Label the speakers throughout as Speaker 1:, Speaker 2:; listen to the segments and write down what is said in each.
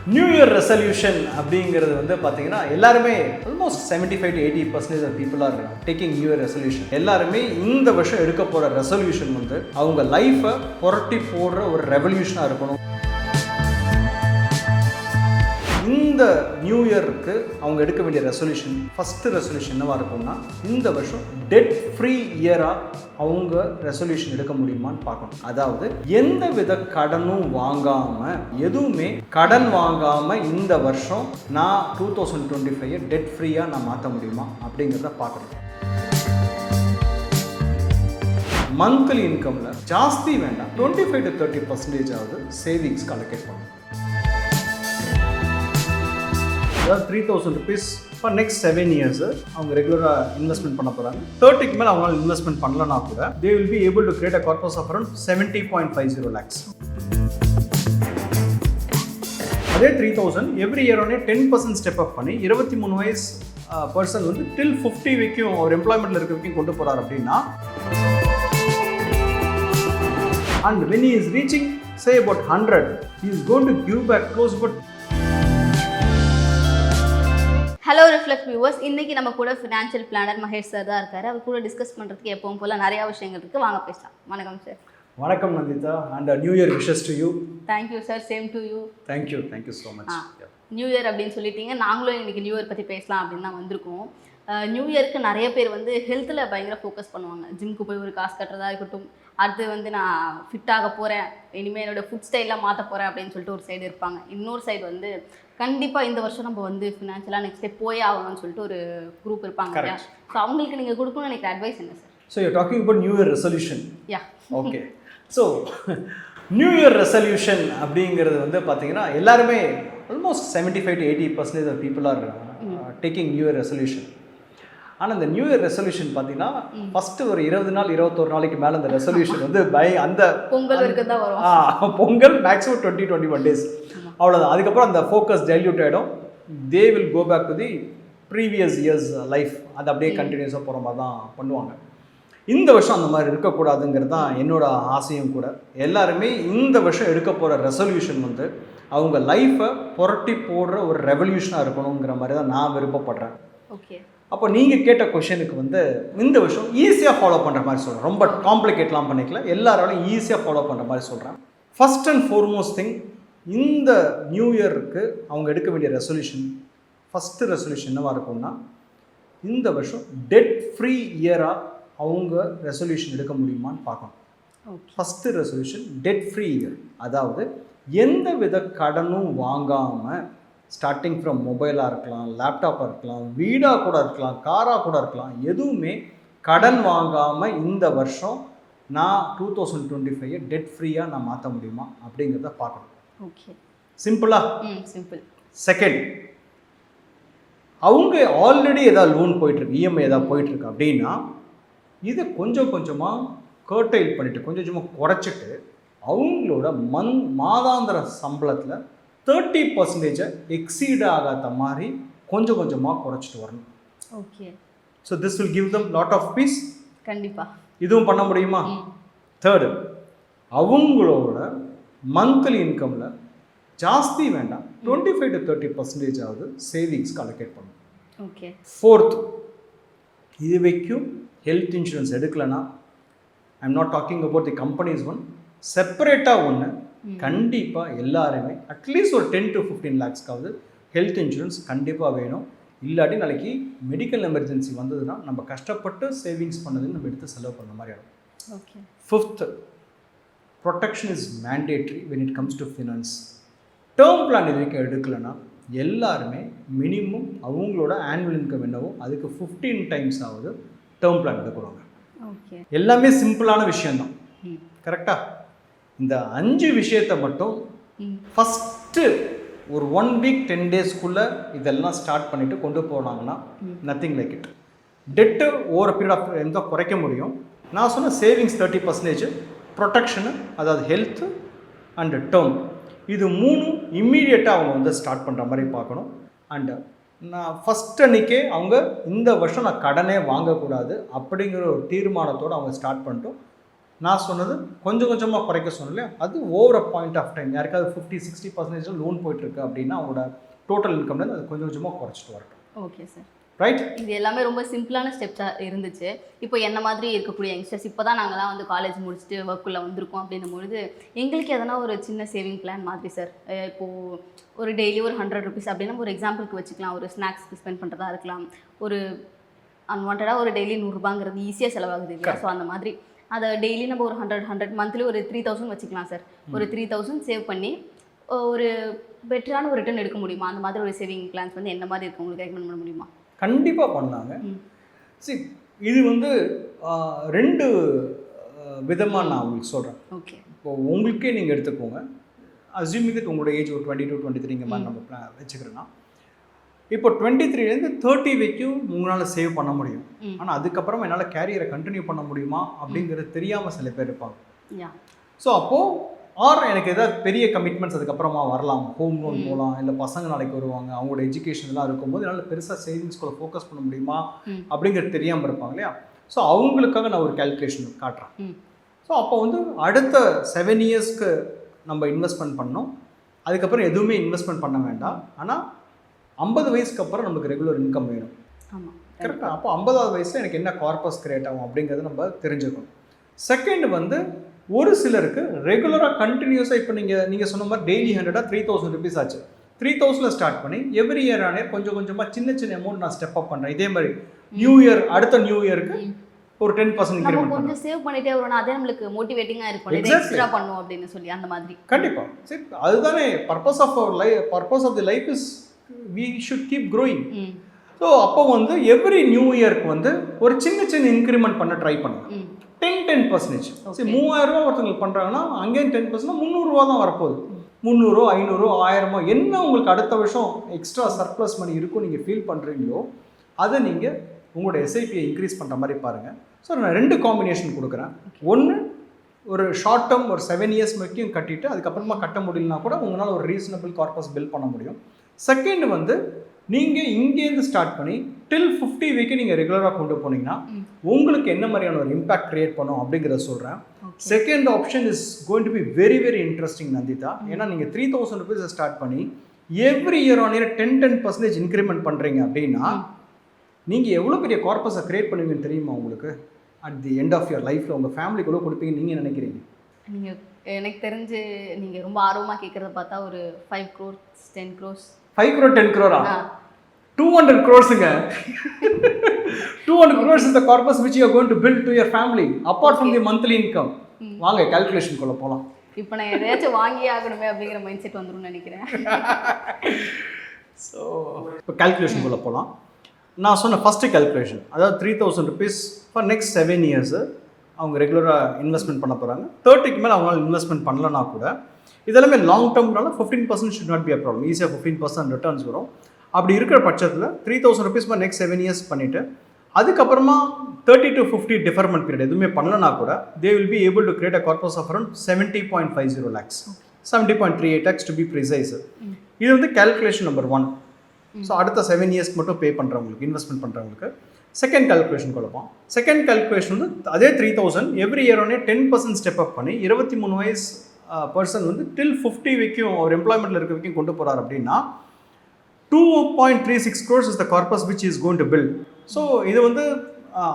Speaker 1: New year resolution அப்படிங்கிறது வந்து பார்த்தீங்கன்னா எல்லாருமே almost 75-80% of people are taking new year resolution. எல்லாருமே இந்த வருஷம் எடுக்க போகிற ரெசல்யூஷன் வந்து அவங்க லைஃப்பை புரட்டி போடுற ஒரு ரெவல்யூஷனாக இருக்கணும். இந்த நியூ இயருக்கு அவங்க எடுக்க வேண்டிய ரெசல்யூஷன், ஃபஸ்ட்டு ரெசல்யூஷன் என்னவாக இருக்கும்னா, இந்த வருஷம் டெட் ஃப்ரீ இயராக அவங்க ரெசல்யூஷன் எடுக்க முடியுமான்னு பார்க்கணும். அதாவது எந்த வித கடனும் வாங்காமல், எதுவுமே கடன் வாங்காமல் இந்த வருஷம் நான் 2025 டெட் ஃப்ரீயாக நான் மாற்ற முடியுமா அப்படிங்கிறத பார்க்கணும். மந்த்லி இன்கமில் ஜாஸ்தி வேண்டாம், 25-30% ஆகுது சேவிங்ஸ்க்கு அலோகேட் பண்ணணும். அதாவது 3,000 rupees ஃபார் நெக்ஸ்ட் 7 years அவங்க ரெகுலராக இன்வெஸ்ட்மெண்ட் பண்ண போகிறாங்க. 30க்கு மேலே அவங்களால இன்வெஸ்ட்மெண்ட் பண்ணலன்னா கூட they will be able to create a corpus of around 70.50 lakhs. அதே 3,000 எவ்ரி இயர் ஒன்னே 10% ஸ்டெப் அப் பண்ணி 23 வயசு பர்சன் வந்து டில் 50 வரைக்கும் ஒரு எம்ப்ளாய்மெண்ட்டில் இருக்க வரைக்கும் கொண்டு போகிறார் அப்படின்னா, and when he is reaching say about 100, he is going to give back close about.
Speaker 2: Hello reflect viewers, இன்றைக்கி நம்ம கூட ஃபினான்ஷியல் பிளானர் மகேஷ் சார் தான் இருக்காரு. அவர் கூட டிஸ்கஸ் பண்ணுறதுக்கு எப்பவும் போல் நிறையா விஷயங்கள் இருக்குது. வாங்க பேசலாம். வணக்கம் சார்.
Speaker 1: வணக்கம் Nandita, and new year wishes to you.
Speaker 2: Thank you sir, same to you.
Speaker 1: Thank you so much.
Speaker 2: New year அப்படின்னு சொல்லிட்டீங்க, நாங்களும் இன்றைக்கி நியூ இயர் பற்றி பேசலாம் அப்படின்னு தான் வந்திருக்கோம். நியூ இயருக்கு நிறைய பேர் வந்து ஹெல்த்தில் பயங்கர ஃபோக்கஸ் பண்ணுவாங்க. ஜிம்க்கு போய் ஒரு காசு கட்டுறதா இருக்கட்டும், அடுத்து வந்து நான் ஃபிட்டாக போகிறேன், இனிமேல் என்னோடய ஃபுட் ஸ்டைலாக மாற்ற போகிறேன் அப்படின்னு சொல்லிட்டு ஒரு சைடு இருப்பாங்க. இன்னொரு சைடு வந்து கண்டிப்பாக இந்த வருஷம் நம்ம வந்து ஃபினான்ஷியலாக நெக்ஸ்ட் ஸ்டெப் போயே ஆகணும்னு சொல்லிட்டு ஒரு குரூப் இருப்பாங்க இல்லையா? ஸோ அவங்களுக்கு நீங்கள் கொடுக்கணும்னு எனக்கு அட்வைஸ் என்ன sir?
Speaker 1: So you talking about new year resolution.
Speaker 2: Yeah,
Speaker 1: okay. So new year resolution அப்படிங்கிறது வந்து பார்த்தீங்கன்னா எல்லாருமே almost 75-80% of people are taking new year resolution. ஆனால் இந்த நியூ இயர் ரெசல்யூஷன் பார்த்தீங்கன்னா ஃபஸ்ட்டு ஒரு 20 நாள் 21 நாளைக்கு மேலே அந்த ரெசல்யூஷன் வந்து அந்த
Speaker 2: பொங்கல் வரைக்கும் தான் வரும்.
Speaker 1: பொங்கல் மேக்ஸிமம் 20-21 days அவ்வளோதான். அதுக்கப்புறம் அந்த ஃபோக்கஸ் டைல்யூட் ஆகிடும். They will go back to the previous years life. அது அப்படியே கண்டினியூஸாக போகிற மாதிரி தான் பண்ணுவாங்க. இந்த வருஷம் அந்த மாதிரி இருக்கக்கூடாதுங்கிறது தான் என்னோட ஆசையும் கூட. எல்லாருமே இந்த வருஷம் எடுக்க போகிற ரெசல்யூஷன் வந்து அவங்க லைஃப்பை புரட்டி போடுற ஒரு ரெவல்யூஷனாக இருக்கணுங்கிற மாதிரி தான் நான் விருப்பப்படுறேன்.
Speaker 2: ஓகே.
Speaker 1: அப்போ நீங்கள் கேட்ட கொஷனுக்கு வந்து இந்த வருஷம் ஈஸியாக ஃபாலோ பண்ணுற மாதிரி சொல்கிறேன். ரொம்ப காம்ப்ளிகேட்லாம் பண்ணிக்கல, எல்லாராலையும் ஈஸியாக ஃபாலோ பண்ணுற மாதிரி சொல்கிறேன். ஃபஸ்ட் அண்ட் ஃபோர்மோஸ்ட் திங், இந்த நியூ இயருக்கு அவங்க எடுக்க வேண்டிய ரெசல்யூஷன், ஃபஸ்ட்டு ரெசல்யூஷன் என்னவாக இருக்கும்னா, இந்த வருஷம் டெட் ஃப்ரீ இயராக அவங்க ரெசல்யூஷன் எடுக்க முடியுமான்னு பார்க்கணும். First resolution dead free year. அதாவது எந்த வித கடனும் வாங்காமல், ஸ்டார்டிங் ஃப்ரம் மொபைலாக இருக்கலாம், லேப்டாப்பாக இருக்கலாம், வீடாக கூட இருக்கலாம், காராக கூட இருக்கலாம், எதுவுமே கடன் வாங்காமல் இந்த வருஷம் நான் 2025 டெட் ஃப்ரீயாக நான் மாற்ற முடியுமா அப்படிங்கிறத பார்க்கணும்.
Speaker 2: ஓகே.
Speaker 1: சிம்பிளா?
Speaker 2: சிம்பிள்.
Speaker 1: செகண்ட், அவங்க ஆல்ரெடி ஏதாவது லோன் போயிட்டுருக்கு, இஎம்ஐ ஏதாவது போயிட்டுருக்கு அப்படின்னா இதை கொஞ்சம் கொஞ்சமாக கர்டைல் பண்ணிவிட்டு, கொஞ்சம் கொஞ்சமாக குறைச்சிட்டு, அவங்களோட மாதாந்திர சம்பளத்தில் 30% எக்ஸீட் ஆகாத மாதிரி கொஞ்சம் கொஞ்சமாக குறைச்சிட்டு வரணும்.
Speaker 2: Okay.
Speaker 1: So this will give them lot of peace.
Speaker 2: கண்டிப்பாக.
Speaker 1: இதுவும் பண்ண முடியுமா? தேர்டு, அவங்களோட மந்த்லி இன்கமில் ஜாஸ்தி வேண்டாம், 25-30% ஆகுது சேவிங்ஸ்க்கு அலோகேட் பண்ணணும்.
Speaker 2: ஓகே.
Speaker 1: ஃபோர்த், இது வரைக்கும் ஹெல்த் இன்சூரன்ஸ் எடுக்கலைன்னா, I am not talking about the companies one, செப்பரேட்டாக ஒன்று கண்டிப்பாக எல்லாருமே அட்லீஸ்ட் ஒரு 10-15 lakhsக்காவது ஹெல்த் இன்சூரன்ஸ் கண்டிப்பாக வேணும். இல்லாட்டி நாளைக்கு மெடிக்கல் எமர்ஜென்சி வந்ததுன்னா நம்ம கஷ்டப்பட்டு சேவிங்ஸ் பண்ணதுன்னு நம்ம எடுத்து செலவு பண்ண மாதிரி ஆகும்.
Speaker 2: Okay.
Speaker 1: Fifth, protection is mandatory when it comes to finance. Term plan இது வரைக்கும் எடுக்கலைன்னா எல்லாருமே மினிமம் அவங்களோட ஆனுவல் இன்கம் என்னவோ அதுக்கு 15 times ஆகுது டேர்ம் பிளான் எடுக்கிறாங்க.
Speaker 2: ஓகே. எல்லாமே
Speaker 1: சிம்பிளான விஷயந்தான், கரெக்டாக? இந்த 5 விஷயத்தை மட்டும் ஃபஸ்ட்டு ஒரு 1 week 10 daysக்குள்ளே இதெல்லாம் ஸ்டார்ட் பண்ணிவிட்டு கொண்டு போனாங்கன்னா nothing like it. Debt over period of எந்த குறைக்க முடியும். நான் சொன்ன சேவிங்ஸ் 30%, ப்ரொடெக்ஷனு அதாவது ஹெல்த்து அண்டு டேர்ம், இது 3 இம்மீடியட்டாக அவங்க வந்து ஸ்டார்ட் பண்ணுற மாதிரி பார்க்கணும். அண்டு நான் ஃபஸ்ட் அன்றைக்கே அவங்க இந்த வருஷம் நான் கடனே வாங்கக்கூடாது அப்படிங்கிற ஒரு தீர்மானத்தோடு அவங்க ஸ்டார்ட் பண்ணிட்டோம். நான் சொன்னது கொஞ்சம் கொஞ்சமாக குறைக்க சொன்னேன், அது over a point of time. யாருக்காவது 50-60% லோன் போயிட்டுருக்கு அப்படின்னா அவங்களோட டோட்டல் இன்கம்லேருந்து அது கொஞ்சம் கொஞ்சமாக குறைச்சிட்டு வரட்டும்.
Speaker 2: Okay sir.
Speaker 1: ரைட்.
Speaker 2: இது எல்லாமே ரொம்ப சிம்பிளான ஸ்டெப்ஸாக இருந்துச்சு. இப்போ என்ன மாதிரி இருக்கக்கூடிய யங்ஸ்டர்ஸ் இப்போ தான் நாங்கள்லாம் வந்து காலேஜ் முடிச்சுட்டு ஒர்க்குள்ளே வந்திருக்கோம் அப்படின்னும் பொழுது எங்களுக்கு எதனா ஒரு சின்ன சேவிங் பிளான் மாதிரி சார். இப்போது ஒரு டெய்லி ஒரு 100 ருபீஸ் அப்படின்னா ஒரு எக்ஸாம்பிளுக்கு வச்சுக்கலாம். ஒரு ஸ்நாக்ஸ்க்கு ஸ்பெண்ட் பண்ணுறதா இருக்கலாம். ஒரு அன்வான்டாக ஒரு டெய்லி 100 ரூபாங்கிறது ஈஸியாக செலவாகுது இல்லையா? ஸோ அந்த மாதிரி அதை டெய்லி நம்ம ஒரு 100 மந்த்லி ஒரு 3000 வச்சுக்கலாம் சார். ஒரு 3000 சேவ் பண்ணி ஒரு பெட்டரான ஒரு ரிட்டர்ன் எடுக்க முடியுமா? அந்த மாதிரி ஒரு சேவிங் பிளான்ஸ் வந்து என்ன மாதிரி இருக்கு உங்களுக்கு ரெக்கமெண்ட் பண்ண முடியுமா?
Speaker 1: கண்டிப்பாக பண்ணாங்க. சரி, இது வந்து 2 விதமாக நான் உங்களுக்கு சொல்கிறேன்.
Speaker 2: ஓகே.
Speaker 1: இப்போது உங்களுக்கே நீங்கள் எடுத்துக்கோங்க. அஸ்யூமிங் தட் உங்களோட ஏஜ் ஒரு 22-23 இந்த மாதிரி நம்ம வச்சுக்கிறோன்னா, இப்போ 23லேருந்து 30 வரைக்கும் உங்களால் சேவ் பண்ண முடியும். ஆனால் அதுக்கப்புறம் என்னால் கேரியரை கண்டினியூ பண்ண முடியுமா அப்படிங்கிறது தெரியாமல் சில பேர் இருப்பாங்க. ஸோ அப்போது எனக்கு ஏதாவது பெரிய கமிட்மெண்ட்ஸ் அதுக்கப்புறமா வரலாம். ஹோம் லோன் போகலாம், இல்லை பசங்க நாளைக்கு வருவாங்க, அவங்களோட எஜுகேஷன்லாம் இருக்கும்போது என்னால் பெருசாக சேவிங்ஸ்குள்ளே ஃபோக்கஸ் பண்ண முடியுமா அப்படிங்கிறது தெரியாமல் இருப்பாங்க இல்லையா? ஸோ அவங்களுக்காக நான் ஒரு கால்குலேஷன் காட்டுறேன். ஸோ அப்போ வந்து அடுத்த 7 இயர்ஸ்க்கு நம்ம இன்வெஸ்ட்மெண்ட் பண்ணோம். அதுக்கப்புறம் எதுவுமே இன்வெஸ்ட்மெண்ட் பண்ண வேண்டாம். ஆனால் 50 வயசுக்கு அப்புறம் நமக்கு ரெகுலர் இன்கம் வேணும். கரெக்டாக? அப்போ 50வது வயசில் எனக்கு என்ன கார்பஸ் கிரியேட் ஆகும் அப்படிங்கிறத நம்ம தெரிஞ்சுக்கணும். செகண்ட் வந்து ஒரு சிலருக்கு ரெகுலராக கண்டினியூஸாக இப்போ நீங்கள் சொன்ன மாதிரி டெய்லி 100 3000 ருபீஸ் ஆச்சு. 3000 ஸ்டார்ட் பண்ணி எவ்ரி இயர் ஆனே கொஞ்சம் கொஞ்சமாக சின்ன அமௌண்ட் நான் ஸ்டெப் அப் பண்ணுறேன். இதே மாதிரி நியூ இயர், அடுத்த நியூ இயருக்கு ஒரு 10% இன்க்ரிமெண்ட்
Speaker 2: கொஞ்சம் சேவ் பண்ணிட்டே வரணும். அதே நம்மளுக்கு மோட்டிவேட்டிங்கா இருக்கும். எக்ஸ்ட்ரா பண்ணுவோம் அப்படின்னு சொல்லி அந்த மாதிரி.
Speaker 1: கண்டிப்பா. சரி, அதுதானே purpose of our life. Purpose of the life is we should keep growing. ஸோ அப்போ வந்து எவ்ரி நியூ இயருக்கு வந்து ஒரு சின்ன இன்க்ரிமெண்ட் பண்ண ட்ரை பண்ணுங்க. 10% சரி, 3000 ரூபா ஒருத்தங்களுக்கு பண்ணுறாங்கன்னா அங்கேயும் 10% 300 ரூபா தான் வரப்போகுது. 300 500 1000 என்ன உங்களுக்கு அடுத்த வருஷம் எக்ஸ்ட்ரா சர்ப்ளஸ் மணி இருக்கும் நீங்கள் ஃபீல் பண்ணுறீங்களோ அதை நீங்கள் உங்களோட எஸ்ஐபியை இன்க்ரீஸ் பண்ணுற மாதிரி பாருங்கள். ஸோ நான் 2 காம்பினேஷன் கொடுக்குறேன். ஒன்று, ஒரு ஷார்ட் டேர்ம் ஒரு 7 இயர்ஸ் வரைக்கும் கட்டிட்டு அதுக்கப்புறமா கட்ட முடியலனா கூட உங்களால் ஒரு ரீசனபிள் கார்பஸ் பில் பண்ண முடியும். செகண்ட் வந்து நீங்கள் இங்கேருந்து ஸ்டார்ட் பண்ணி டில் 50 வரைக்கும் நீங்கள் ரெகுலராக கொண்டு போனீங்கன்னா உங்களுக்கு என்ன மாதிரியான ஒரு இம்பாக்ட் கிரியேட் பண்ணும் அப்படிங்கிறத சொல்கிறேன். Second option is going to be very very interesting Nandita. ஏன்னா நீங்கள் 3000 ருபீஸை ஸ்டார்ட் பண்ணி every year on year 10% increment பண்ணுறீங்க அப்படின்னா நீங்கள் எவ்வளோ பெரிய கார்பஸை கிரியேட் பண்ணுவீங்கன்னு தெரியுமா உங்களுக்கு? At the end of your லைஃப்பில் உங்கள் ஃபேமிலி கூட கொடுப்பீங்கன்னு நீங்கள் நினைக்கிறீங்க?
Speaker 2: நீங்கள் எனக்கு தெரிஞ்சு நீங்கள் ரொம்ப ஆர்வமாக கேட்குறத பார்த்தா ஒரு 5 crores 10 crores
Speaker 1: 5 crore 10 crore 200 crores-ங்க. 200 crores is the corpus which you are going to build to your family apart from the monthly income. வாங்க கால்குலேஷன் குள்ள போலாம்.
Speaker 2: இப்போ நான் எதையாச்சும் வாங்கி ஆகணுமே அப்படிங்கிற மைண்ட் செட் வந்துரும்னு நினைக்கிறேன்.
Speaker 1: ஸோ இப்போ கால்குலேஷன் குள்ள போகலாம். நான் சொன்ன ஃபஸ்ட்டு கால்குலேஷன், அதாவது 3000 ருபீஸ் ஃபார் நெக்ஸ்ட் 7 இயர்ஸு அவங்க ரெகுலராக இன்வெஸ்ட்மெண்ட் பண்ண போகிறாங்க. 30க்கு மேலே அவங்களால இன்வெஸ்ட்மெண்ட் பண்ணலன்னா கூட இதெல்லாமே லாங் டேர்ம்னால 15% should not be a problem. ஈஸியாக 15% ரிட்டர்ன்ஸ் வரும். அப்படி இருக்கிற பட்சத்தில் 3000 ருபீஸ் ஃபார் நெக்ஸ்ட் 7 இயர்ஸ் பண்ணிவிட்டு அதுக்கப்புறமா 30 to 50 டிஃபர்மெண்ட் பீரியட் எதுவுமே பண்ணலனா கூட they will be able to create a corpus of around 70.50 lakhs, 70.38 lakhs to be precise. இது வந்து கால்குலேஷன் நம்பர் 1. ஸோ அடுத்த 7 இயர்ஸ்க்கு மட்டும் பே பண்ணுறவங்களுக்கு, இன்வெஸ்ட்மெண்ட் பண்ணுறவங்களுக்கு. செகண்ட் கால்குலேஷன் கொடுப்போம். செகண்ட் கால்குலேஷன் வந்து அதே 3000 எவ்ரி இயர் ஒன்னே 10% ஸ்டெப் அப் பண்ணி 23 வயசு பர்சன் வந்து டில் 50 வரைக்கும் ஒரு எம்ப்ளாய்மெண்ட்டில் இருக்க வரைக்கும் கொண்டு போகிறார் அப்படின்னா 2.36 crores is the corpus which is going to build. So இது வந்து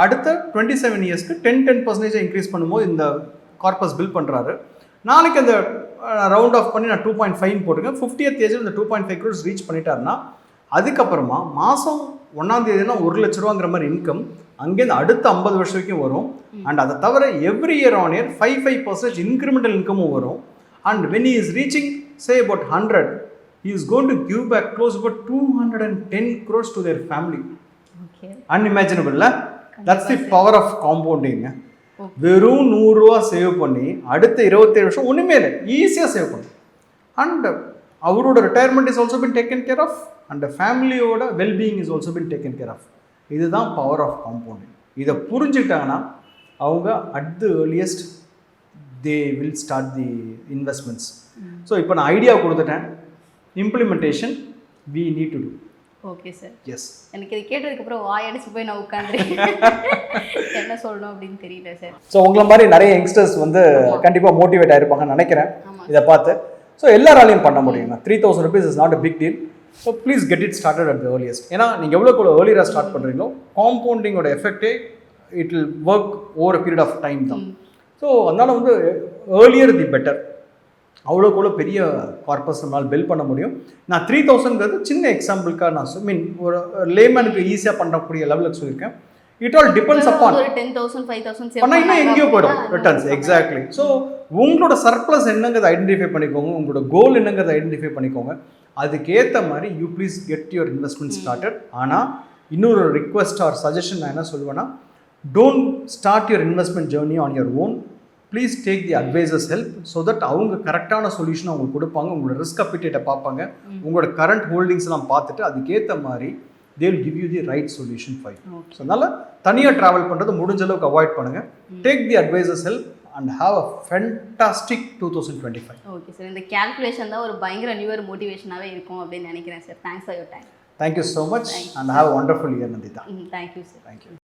Speaker 1: அடுத்த 27 இயர்ஸ்க்கு 10% இன்க்ரீஸ் பண்ணும்போது இந்த கார்பஸ் பில் பண்ணுறாரு. நாளைக்கு அந்த ரவுண்ட் ஆஃப் பண்ணி நான் 2.5 போட்டுருக்கேன். 50th ஏஜில் இந்த 2.5 crores ரீச் பண்ணிட்டாருன்னா அதுக்கப்புறமா மாதம் 1ஆம் தேதினா 1 லட்ச ரூபாங்கிற மாதிரி இன்கம் அங்கேருந்து அடுத்த 50 வருஷம் வரைக்கும் வரும். அண்ட் அதை தவிர every year on year 5% incremental இன்கமும் வரும். And when he is reaching say about 100, he is going to give back close about 210 crores to their family. Unimaginable. That's the power of compounding. வெறும் 100 ரூபா save பண்ணி அடுத்த 27 வருஷம் ஒன்றுமே இல்லை, ஈஸியாக சேவ் பண்ணும். அண்ட் அவரோட retirement is also been taken care of and ஃபேமிலியோட wellbeing is also been taken care of. இதுதான் பவர் ஆஃப் காம்பவுண்டிங். இதை புரிஞ்சுக்கிட்டாங்கன்னா அவங்க at the earliest they will start the investments. So இப்போ நான் ஐடியா கொடுத்துட்டேன், implementation we need to do.
Speaker 2: Okay sir.
Speaker 1: Yes.
Speaker 2: எனக்கு இது கேட்டதுக்கப்புறம் வாயடிச்சு போய் நான் உட்காந்துருக்கேன். என்ன சொல்லணும் அப்படின்னு தெரியல சார்.
Speaker 1: ஸோ உங்களை மாதிரி நிறைய யங்ஸ்டர்ஸ் வந்து கண்டிப்பாக மோட்டிவேட் ஆகிருப்பாங்கன்னு நினைக்கிறேன்
Speaker 2: ஆமாம்.
Speaker 1: இதை பார்த்து. ஸோ எல்லாராலையும் பண்ண முடியுங்க. 3000 rupees is not a big deal. So please get it started at the earliest. ஏன்னா நீங்கள் எவ்வளோக்கு ஏர்லியராக ஸ்டார்ட் பண்ணுறீங்களோ காம்பவுண்டிங்கோட எஃபெக்டே it will work over a period of time தான். ஸோ அதனால் வந்து ஏர்லியர் தி பெட்டர். அவ்வளோக்குள்ள பெரிய கார்பஸ் நம்மளால் பில் பண்ண முடியும். நான் 3000ங்கிறது சின்ன எக்ஸாம்பிளுக்காக நான் மீன் ஒரு லேமேனுக்கு ஈஸியாக பண்ணக்கூடிய லெவலுக்கு சொல்லியிருக்கேன். It all depends upon.
Speaker 2: ஒரு 10,000 5,000
Speaker 1: பண்ணா இன்னும் எங்கேயோ போயிடும் ரிட்டர்ன்ஸ். எக்ஸாக்ட்லி. ஸோ உங்களோட சர்ப்ளஸ் என்னங்கிறத ஐடென்டிஃபை பண்ணிக்கோங்க, உங்களோட கோல் என்னங்கிறத ஐடென்டிஃபை பண்ணிக்கோங்க. அதுக்கேற்ற மாதிரி you please get your investment started. ஆனால் இன்னொரு ரிக்வெஸ்ட் ஆர் சஜஷன் நான் என்ன சொல்லுவேன்னா, don't start your investment journey on your own. Please take the advisers help so that அவங்க கரெக்டான சொல்யூஷனை அவங்களுக்கு கொடுப்பாங்க. உங்களோட ரிஸ்க் அப்பிட்டேட்டை பார்ப்பாங்க, உங்களோட கரண்ட் ஹோல்டிங்ஸ்லாம் பார்த்துட்டு அதுக்கேற்ற மாதிரி they will give you the right solution for you. So அதனால் தனியாக ட்ராவல் பண்ணுறது முடிஞ்ச அளவுக்கு அவாய்ட் பண்ணுங்கள். Take the advisers help and have a fantastic 2025.
Speaker 2: Okay sir. இந்த கேல்குலேஷன் தான் ஒரு பயங்கர நியூ இயர் மோட்டிவேஷனாகவே இருக்கும் அப்படின்னு நினைக்கிறேன் sir. Thanks for your time.
Speaker 1: Thank you so much and have a wonderful year, Nandita.
Speaker 2: Thank you, sir.
Speaker 1: Thank you.